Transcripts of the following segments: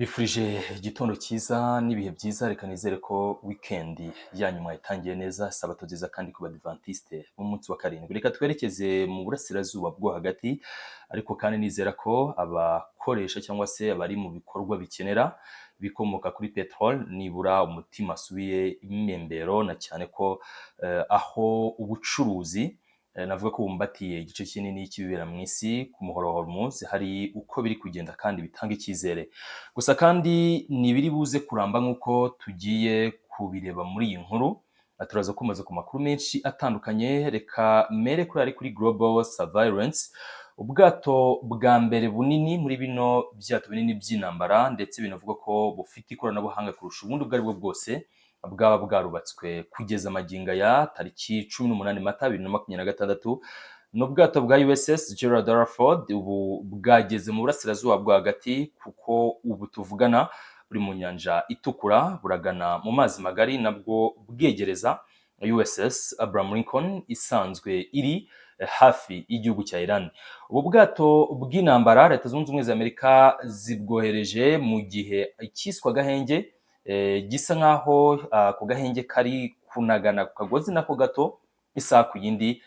Bifurije igitondo cyiza n'ibihe byiza, reka nizere ko weekend yanyu mwayitangiye neza, sabato nziza kandi ku badivantiste b'umunsi wa karindwi. Reka twerekeze mu burasirazuba bwo hagati, ariko kandi nizera ko abakoresha cyangwa se abari mu bikorwa bikenera bikomoka kuri petrol nibura umutima asubiye imyembero, na cyane ko aho ubucuruzi navuga ko bumbatiye igice kinini cy'ibibera mu isi ku muhoro wa Hormuz, hari uko biri kugenda kandi bitanga icyizere. Gusa kandi nibiri buze kuramba nk'uko tugiye kubireba muri iyi nkuru, turaza kumaze ku makuru menshi atandukanye. Reka mere kuri Global Surveillance, ubwato bwa mbere bunini muri bino byato binini by'intambara, ndetse binavuga ko bufite ikoranabuhanga kurusha ubundi ubwo aribwo bwose bwaba bwarubatswe kugeza amagingo ya tariki 18 Mata 2026. N'ubwato bwa USS Gerald R. Ford ubu bwageze mu burasirazuba bwo hagati, kuko ubu tuvugana buri mu nyanja itukura buragana mu mazi magari, nabwo bwegereza USS Abraham Lincoln isanzwe iri hafi y'igihugu cya Iran. Ubu bwato bw'intambara Leta Zunze Ubumwe za Amerika zibwohereje mu gihe icyiswa gahenge gisa nkaho ku gahenge kari kunagana ku kagozi nako gato isaha ku yindi,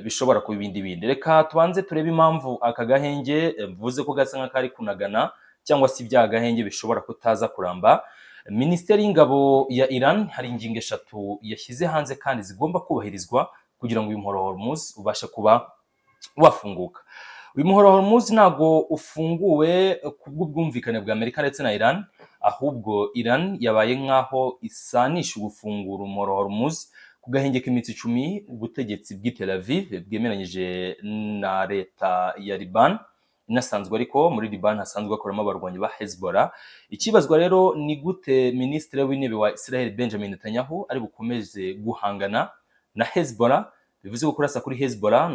bishobora kuba ibindi. Reka tubanze turebe impamvu aka gahenge mvuze ko gasa nk'akari kunagana cyangwa se ibya gahenge bishobora kutaza kuramba. Minisiteri y'Ingabo ya Iran hari ingingo 3 yashyize hanze kandi zigomba kubahirizwa kugira ngo uyu muhoro wa Hormuz ubashe kuba wafunguka. Uyu muhoro wa Hormuz ntago ufunguwe kubw'ubwumvikane bwa Amerika ndetse na Iran, ahubwo Iran yabaye nkaho isanisha gufungura umuhoro wa Hormuz ku gahenge k'iminsi 10 ubutegetsi bw'i Tel Aviv bwemeranyije na leta ya Liban. Inasanzwe ariko muri Liban hasanzwe hakoramo abarwanyi ba Hezbollah. Ikibazwa rero ni gute Minisitiri w'Intebe wa Israel Benjamin Netanyahu ari bukomeze guhangana na Hezbollah. Bivuze ko kurasa kuri Hezbollah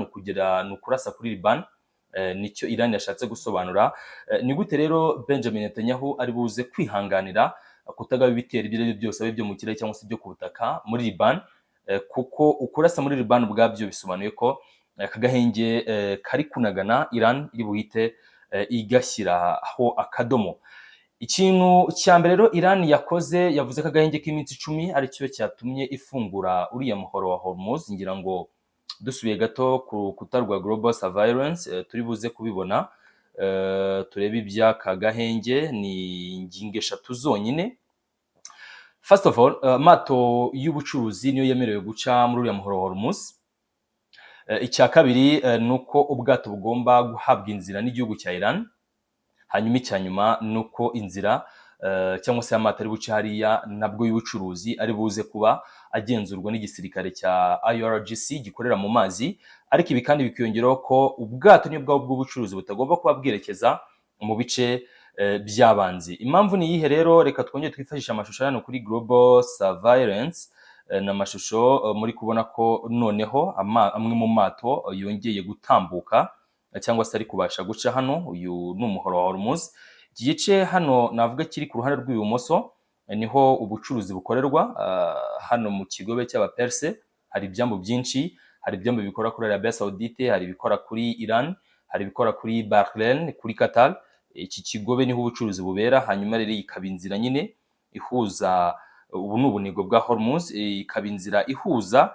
ni ukurasa kuri Liban. Nicyo Iran yashatse gusobanura. Ni gute rero Benjamin Netanyahu ari buze kwihanganira kutagaba ibitero ibyo byose abe byo mu kirere cyangwa se byo ku butaka muri Liban, kuko ukurasa muri Liban ubwabyo bisobanuye ko aka gahenge kari kunagana Iran iri buhite igashyiraho akadomo. Ikintu cya mbere rero Iran yakoze, yavuze ko agahenge k'iminsi 10 ari cyo cyatumye ifungura uriya muhoro wa Hormuz. Ngira ngo dusubiye gato ku rukuta rwa Global Surveillance turi buze kubibona. Turebe iby'aka gahenge ni ingingo 3 zonyine. First of all, amato y'ubucuruzi niyo yemerewe guca muri uriya muhoro wa Hormuz. Icya kabiri nuko ubwato bugomba guhabwa inzira n'igihugu cya Iran. Hanyuma icyanyuma nuko inzira cyangwa se amato ari buce hariya nabwo y'ubucuruzi ari buze kuba agenzurwa n'igisirikare cya IRGC gikorera mu mazi. Ariko ibi kandi bikiyongeraho ko ubwato niyo bwabo bw'ubucuruzi butagomba kuba bwerekeza mu bice by'abanzi. Impamvu ni yihe rero? Reka twongere twifashisha amashusho hano kuri Global Surveillance. N'amashusho muri kubona ko noneho amwe mu mato yongeye gutambuka cyangwa se ari kubasha guca hano. Uyu ni umuhoro wa Hormuz. Igice hano navuga kiri ku ruhande rw'ibumoso niho ubucuruzi bukorerwa. Hano mu kigobe cy'abaperse hari ibyambu byinshi. Hari ibyambu bikora kuri Arabia Saudite, hari ibikora kuri Iran, hari ibikora kuri Bahrain, kuri Qatar. Iki kigobe niho ubucuruzi bubera. Hanyuma rero ikaba inzira nyine ihuza, ubu ni ubunigo bwa Hormuz, ikaba inzira ihuza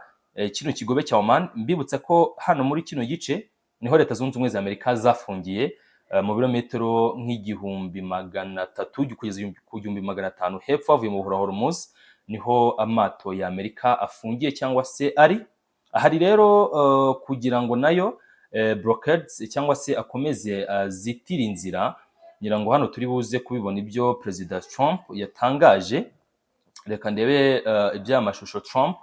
kino kigobe cya Oman. Mbibutsa ko hano muri kino gice niho Leta Zunze Ubumwe za Amerika zafungiye mu birometero nk'igihumbi 300 kugeza ku 1500 hepfo avuye mu muhoro wa Hormuz, niho amato ya Amerika afungiye cyangwa se ari ahari. Rero kugira ngo nayo blockades cyangwa se akomeze zitira inzira, ngira ngo hano turi buze kubibona ibyo President Trump yatangaje. Reka ndebe iby'amashusho Trump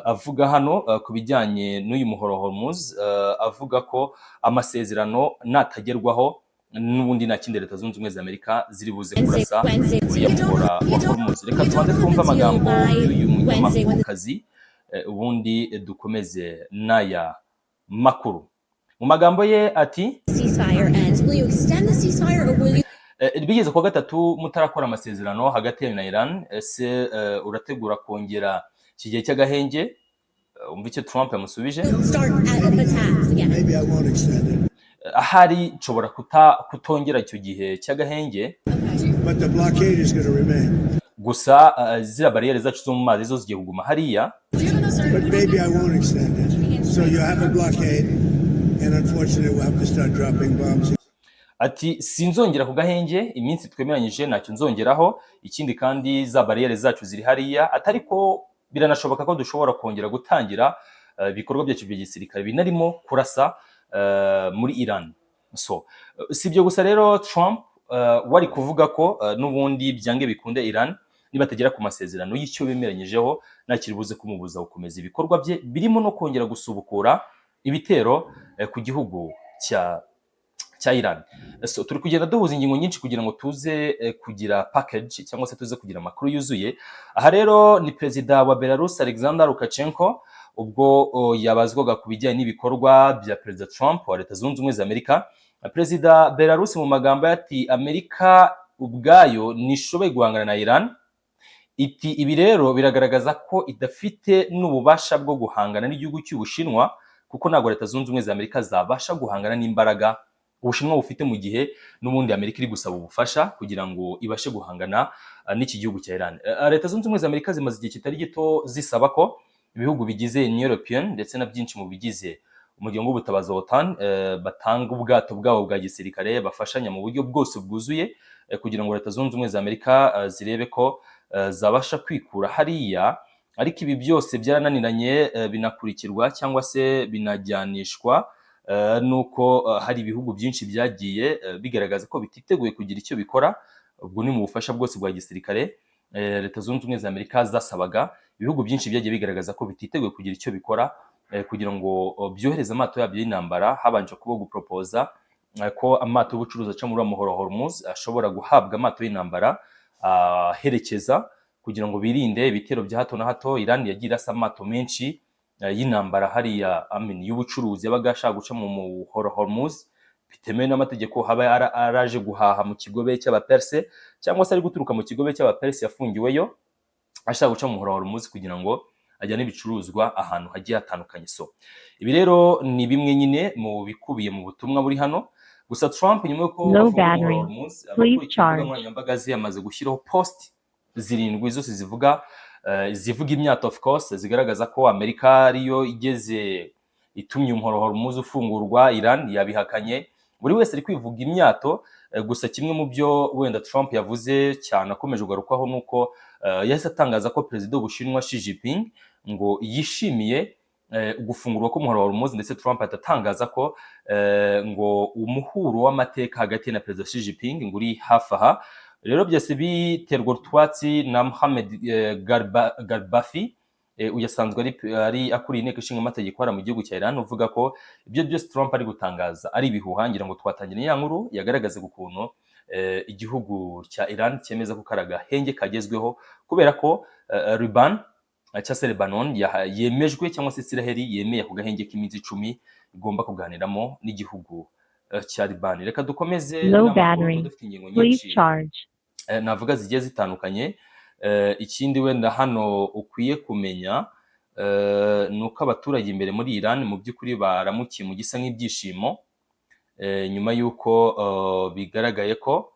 avuga hano ku bijyanye n'uyu muhoro wa Hormuz. Avuga ko amasezerano natagerwaho n'ubundi nta kindi Leta Zunze Ubumwe za Amerika ziri buze kurasa uriya muhoro wa Hormuz. Reka tubanze twumve amagambo y'uyu munyamakurukazi ubundi dukomeze n'aya makuru. Mu magambo ye ati, bigeze kwa gatatu mutarakora amasezerano hagati ya na Iran, ese urategura kongera iki gihe cy'agahenge? Umva icyo Trump yamusubije. ahari nshobora kutongera icyo gihe cy'agahenge. but the blockade is going to remain. gusa ziriya bariyeri zacu zo mu mazi zo zigiye kuguma hariya. But maybe I won't extend it. So you have a blockade, and unfortunately we'll have to start dropping bombs. Ati sinzongera ku gahenge, iminsi twemeranyije ntacyo nzongeraho, ikindi kandi za bariyeri zacu ziri hariya, atariko biranashoboka ko dushobora kongera gutangira ibikorwa byacu bya gisirikare binarimo kurasa muri Iran. So sibyo gusa rero Trump wari kuvuga ko n'ubundi byange bikunde Iran nibatagera ku masezerano y'icyo bemeranyijeho nakiribuze kumubuza gukomeza ibikorwa bye birimo no kongera gusubukura ibitero ku gihugu cya Iran. So turi kugenda duhuza ingingo nyinshi kugira ngo tuze kugira package cyangwa se tuze kugira amakuru yuzuye. Aha rero ni perezida wa Belarus Alexander Lukashenko ubwo yabazwaga ku bijyanye n'ibikorwa bya perezida Trump wa Leta Zunze Ubumwe za Amerika. Perezida Belarus mu magambo ati Amerika ubwayo nishoboye guhangana na Iran. Ibi rero biragaragaza ko idafite n'ububasha bwo guhangana n'igihugu cy'Ubushinwa kuko ntabwo Leta Zunze Ubumwe za Amerika zabasha guhangana n'imbaraga Ubushinwa bufite mu gihe n'ubundi Amerika iri gusaba ubufasha kugira ngo ibashe guhangana n'iki gihugu cya Iran. Leta Zunze Ubumwe za Amerika zimaze igihe kitari gito zisaba ko ibihugu bigize Union European ndetse na byinshi mu bigize umuryango w'ubutabazi wa OTAN batanga ubwato bwabo bwa gisirikare bafashanya mu buryo bwose bwuzuye kugira ngo Leta Zunze Ubumwe za Amerika zirebe ko zabasha kwikura hariya. Ariko ibi byose byarananiranye binakurikirwa cyangwa se binajyanishwa nuko hari ibihugu byinshi byagiye bigaragaza ko bititeguye kugira icyo bikora. Ubwo ni mu bufasha bwose bwa gisirikare Leta Zunze Ubumwe za Amerika zasabaga, ibihugu byinshi byagiye bigaragaza ko bititeguye kugira icyo bikora kugira ngo byohereze amato yabyo y'intambara, habanje kuba gupropoza ko amato y'ubucuruzi aca muri Muhora Hormuz ashobora guhabwa amato y'intambara herekeza kugira ngo birinde ibitero bya hato na hato. Iran yagira asa amato menshi y'intambara hariya y'ubucuruzi yabaga ashaka guca mu Muhora Hormuz bitemewe n'amategeko, haba araje guhaha mu kigobe cy'abaperse cyangwa se ari guturuka mu kigobe cy'abaperse yafungiweyo ashaka guca mu Muhora Hormuz kugira ngo ajyane ibicuruzwa ahantu hagiye hatandukanye. So ibi rero ni bimwe nyine mu bikubiye mu butumwa buri hano. Gusa Trump nyuma yuko nkoranyambaga ze yamaze gushyiraho post zirindwi zose zivuga imyato of course zigaragaza ko Amerika ariyo igeze itumye Umuhora Hormuz ufungurwa. Iran yabihakanye, buri wese ari kwivuga imyato. Gusa kimwe mu byo wenda Trump yavuze cyane akomeje ugarukaho nuko yahise atangaza ko perezida w'Ubushinwa Xi Jinping ngo yishimiye gufungurwa k'Umuhora Hormuz, ndetse Trump atatangaza ko ngo umuhuro w'amateka hagati na perezida Xi Jinping ngo uri hafi aha. Rero byose biterwa utwatsi na Mohamed Garbafi uyasanzwe ari akuriye inteko ishinga amategeko hara mu gihugu cya Iran, uvuga ko ibyo byose Trump ari gutangaza ari ibihuha. Ngira ngo twatangira ya nkuru yagaragaza ukuntu igihugu cya Iran cyemeza ko karagahenge kagezweho kubera ko Lebanon yemejwe cyangwa se Israeli yemeye ku gahenge k'iminsi 10 igomba kuganiramo n'igihugu cya Liban. Reka dukomeze dufite ingingo nyinshi navuga zigiye zitandukanye. Ikindi wenda hano ukwiye kumenya nuko abaturage imbere muri Iran mu by'ukuri baramukiye mu gisa nk'ibyishimo nyuma yuko bigaragaye ko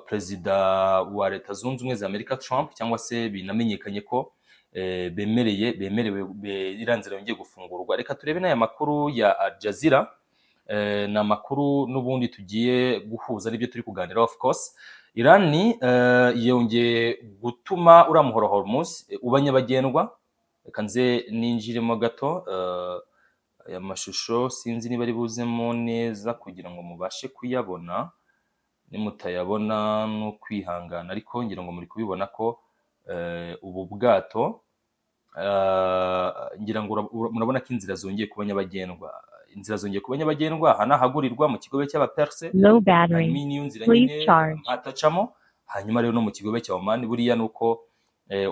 perezida wa Leta Zunze Ubumwe za Amerika Trump cyangwa se binamenyekanye ko bemerewe iranzira yongeye gufungurwa. Reka turebe n'aya makuru ya Al Jazeera. Na makuru n'ubundi tugiye guhuza n'ibyo turi kuganira. Of course Iran yongeye gutuma uriya Muhora Hormuz uba nyabagendwa. Reka nze ninjiremo gato aya mashusho sinzi niba ari buzemo neza kugira ngo mubashe kuyabona. Nimutayabona no kwihangana, ariko ngira ngo muri kubibona ko ubu bwato ngira ngo murabona ko inzira zongeye kuba nyabagendwa. Inzira zongeye kuba nyabagendwa, aha nahagurirwa mu kigobe cy'abaperse niyo nzira nyine atacamo. Hanyuma rero no mu kigobe cya Oman, buriya nuko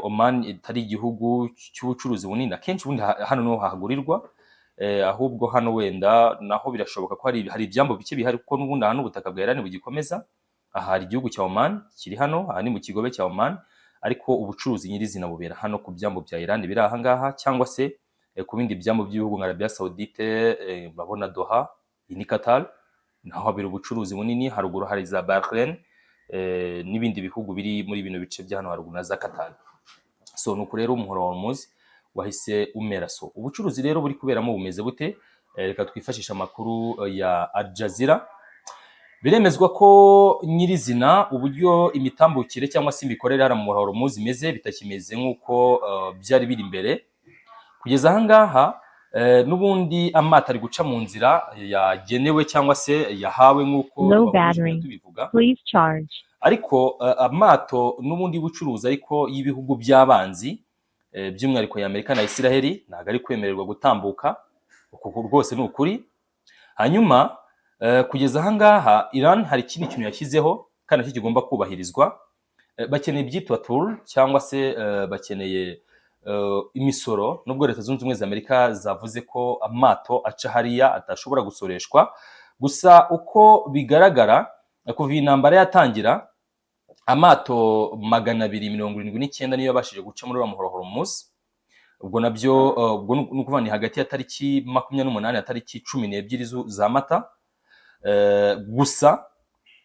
Oman itari igihugu cy'ubucuruzi bunini akenshi ubundi hano no hahagurirwa, ahubwo hano wenda naho birashoboka ko hari ibyambo bike bihari kuko n'ubundi hano ubutaka bwa Iran bugikomeza. Aha hari igihugu cya Oman kiri hano, aha ni mu kigobe cya Oman, ariko ubucuruzi nyirizina bubera hano ku byambo bya Iran biri aha ngaha, cyangwa se ku bindi byambo by'ibihugu nka Arabia Saudite, babona Doha, ni Qatar, naho habera ubucuruzi bunini. Haruguru hari za Bahrain, n'ibindi bihugu biri muri bino bice bya hano haruguru na za Qatar. So nuko rero umuhora wa Hormuz wahise umera. So ubucuruzi rero buri kuberamo bumeze bute? Reka twifashisha amakuru ya Al Jazeera. Biremezwa ko nyirizina uburyo imitambukire cyangwa se imikorere hano mu muhora wa Hormuz imeze bitakimeze nk'uko byari biri imbere. Kugeza ahangaha n'ubundi amato ari guca mu nzira yagenewe cyangwa se yahawe nk'uko tubivuga, ariko amato n'ubundi bucuruzi ariko y'ibihugu by'abanzi by'umwihariko ya Amerika na Israel ntabwo ari kwemererwa gutambuka. Uko rwose ni ukuri. Hanyuma kugeza ahangaha Iran hari ikindi kintu yashyizeho kandi cyo kigomba kubahirizwa. Bakeneye ibyitwa toll cyangwa se bakeneye imisoro, nubwo Leta Zunze Ubumwe za Amerika zavuze ko amato aca hariya atashobora gusoreshwa. Gusa uko bigaragara kuva intambara yatangira amato 279 niyo yabashije guca muri muhora wa Hormuz. Ubwo nabyo ubwo nukuvuga ni hagati ya tariki 28 na tariki 12 za Mata. Gusa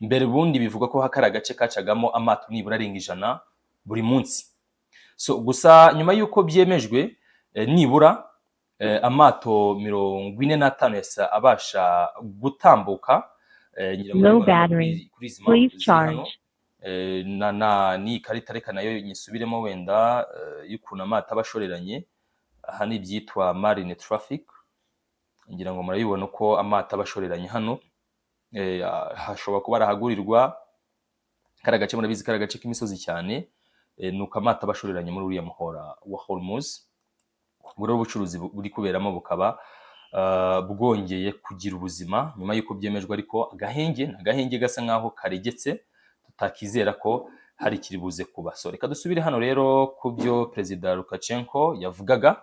mbere bundi bivuga ko hakari agace kacagamo amato nibura arenga 100 buri munsi. So gusa nyuma yuko byemejwe nibura amato 45 yasa abasha gutambuka ni karita reka nayo nyisubiremo wenda y'ukuntu amato abashoreranye. Aha ni byitwa marine traffic, ngira ngo murabibona uko amato abashoreranye hano. Hashobora kuba arahagurirwa kari agace, murabizi kari agace k'imisozi cyane, nuko amato abashoreranye muri uriya muhora wa Hormuz. Ubwo rero ubucuruzi buri kuberamo bukaba bwongeye kugira ubuzima nyuma yuko byemejwe, ariko agahenge gasa nkaho karegetse, tutakizera ko hari kiribuze kuba. So reka dusubire hano rero ku byo Perezida Lukashenko yavugaga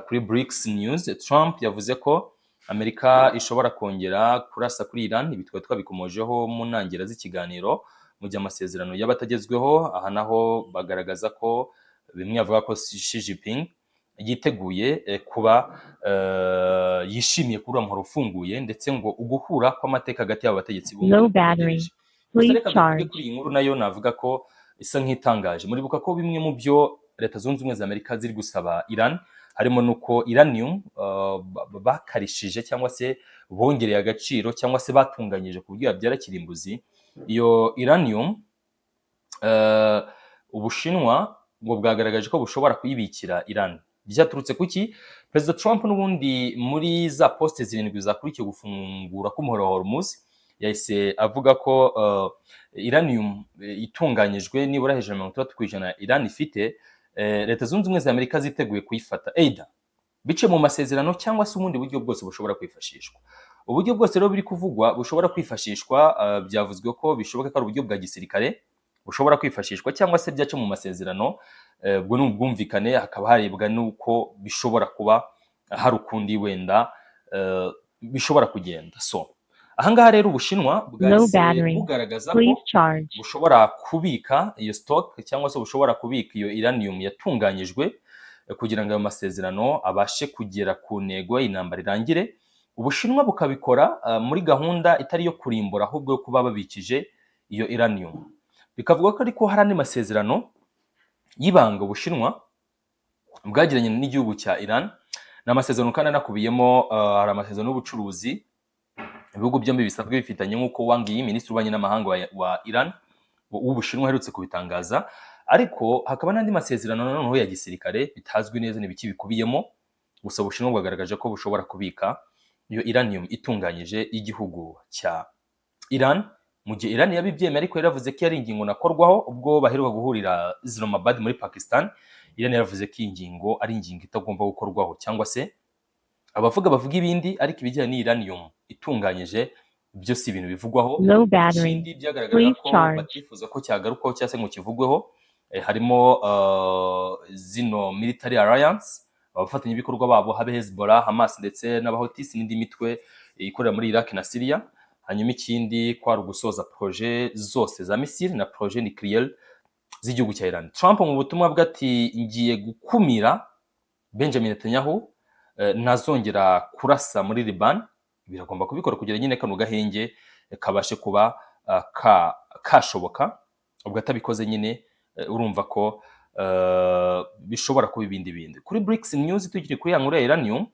kuri BRICS News. Trump yavuze ko Amerika ishobora kongera kurasa kuri Iran. Ibi twari twabikomojeho mu ntangiriro z'ikiganiro mu gihe amasezerano y'abatagezweho. Aha naho bagaragaza ko bimwe bavuga ko Xi Jinping yiteguye kuba yishimiye kuri umuhora ufunguye, ndetse ngo uguhura kw'amateka hagati y'aba bategetsi b'umwe. Kuri iyi nkuru nayo navuga ko isa nk'itangaje. Muribuka ko bimwe mu byo Leta Zunze Ubumwe za Amerika ziri gusaba Iran harimo nuko uranium bakarishije cyangwa se bongereye agaciro cyangwa se batunganyije ku buryo yabyara kirimbuzi. Iyo uranium Ubushinwa ngo bwagaragaje ko bushobora kuyibikira Iran. Byaturutse kuki? Perezida Trump n'ubundi muri za poste 7 zakurikiye gufungura k'umuhora wa Hormuz yahise avuga ko uranium itunganyijwe nibura hejuru ya 30% Iran ifite, Leta Zunze Ubumwe za Amerika ziteguye kuyifata either bice mu masezerano cyangwa se ubundi buryo bwose bushobora kwifashishwa. Uburyo bwose rero biri kuvugwa bushobora kwifashishwa, byavuzwe ko bishoboka ko ari uburyo bwa gisirikare bushobora kwifashishwa cyangwa se byace mu masezerano. Ubwo n'ubwumvikane hakaba harebwa nuko bishobora kuba hari ukundi wenda bishobora kugenda. So ahangaha rero Ubushinwa bwahise bugaragaza ko bushobora kubika iyo stock cyangwa se bushobora kubika iyo uranium yatunganyijwe kugira ngo ayo masezerano abashe kugera ku ntego y'intambara irangire. Ubushinwa bukabikora muri gahunda itari yo kurimbura, ahubwo yo kuba babikije iyo uranium. Bikavuga ko ariko hari andi masezerano y'ibanga Ubushinwa bwagiranye n'igihugu cya Iran. Ni amasezerano kandi anakubiyemo hari amasezerano y'ubucuruzi ibihugu byombi bisanzwe bifitanye, nk'uko Wang Yi, minisitiri w'ububanyi n'amahanga wa Iran w'Ubushinwa, aherutse kubitangaza. Ariko hakaba n'andi masezerano noneho ya gisirikare bitazwi neza n'ibiki bikubiyemo. Gusa Ubushinwa bwagaragaje ko bushobora kubika iyo uranium itunganyije y'igihugu cya Iran. Mu gihe Iran yabibyemeye, ariko yaravuze ko ari ingingo nakorwaho ubwo baheruka guhurira Islamabad muri Pakistan. Iran yaravuze ko ingingo ari ingingo itagomba gukorwaho, cyangwa se bavuga ibindi, ariko ibijyanye n'uranium itunganyije byo si ibintu bivugwaho. Ikindi byagaragara ko batifuza ko cyagarukaho cyangwa se ngo kivugweho harimo zino military alliance, abafatanyabikorwa babo habe Hezbollah, Hamas ndetse n'abahotisi n'indi mitwe ikorera muri Iraq na Syria. Hanyuma ikindi kwari ugusoza projet zose za missile na projet nucléaire z'igihugu cya Iran. Trump mu butumwa bwe ati ngiye gukumira Benjamin Netanyahu ntazongera kurasa muri Liban. Biragomba kubikora kugira nyine kano gahenge kabashe kuba kashoboka, ubwo atabikoze nyine urumva ko bishobora kuba ibindi bindi. Kuri BRICS News tukiri kuri ya nkuru ya Iranium,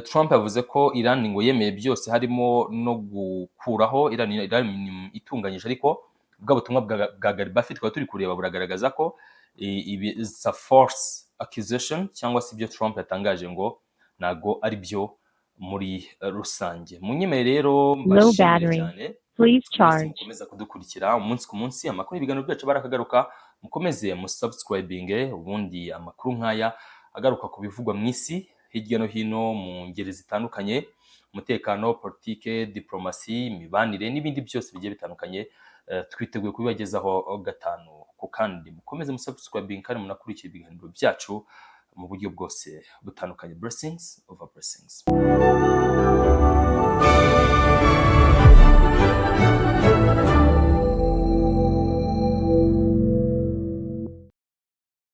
Trump yavuze ko Iran ngo yemeye byose harimo no gukuraho Iranium itunganyije, ariko bwa butumwa bwa Garibaffi twaba turi kureba buragaragaza ko it's a false accusation, cyangwa se ibyo Trump yatangaje ngo nago ari byo muri rusange. Munyemere rero mbashimire cyane, mukomeza kudukurikira umunsi ku munsi, amakuru ibiganiro byacu barakagaruka, mukomeze musubscribinge, ubundi amakuru nk'aya agaruka ku bivugwa mu isi hirya no hino mu ngeri zitandukanye, umutekano, politike, diplomasi, imibanire n'ibindi byose bigiye bitandukanye, twiteguye kubibagezaho gatanu ku kandi. Mukomeze musubscribing kandi munakurikira ibiganiro byacu mu buryo bwose butandukanye. Blessings over blessings.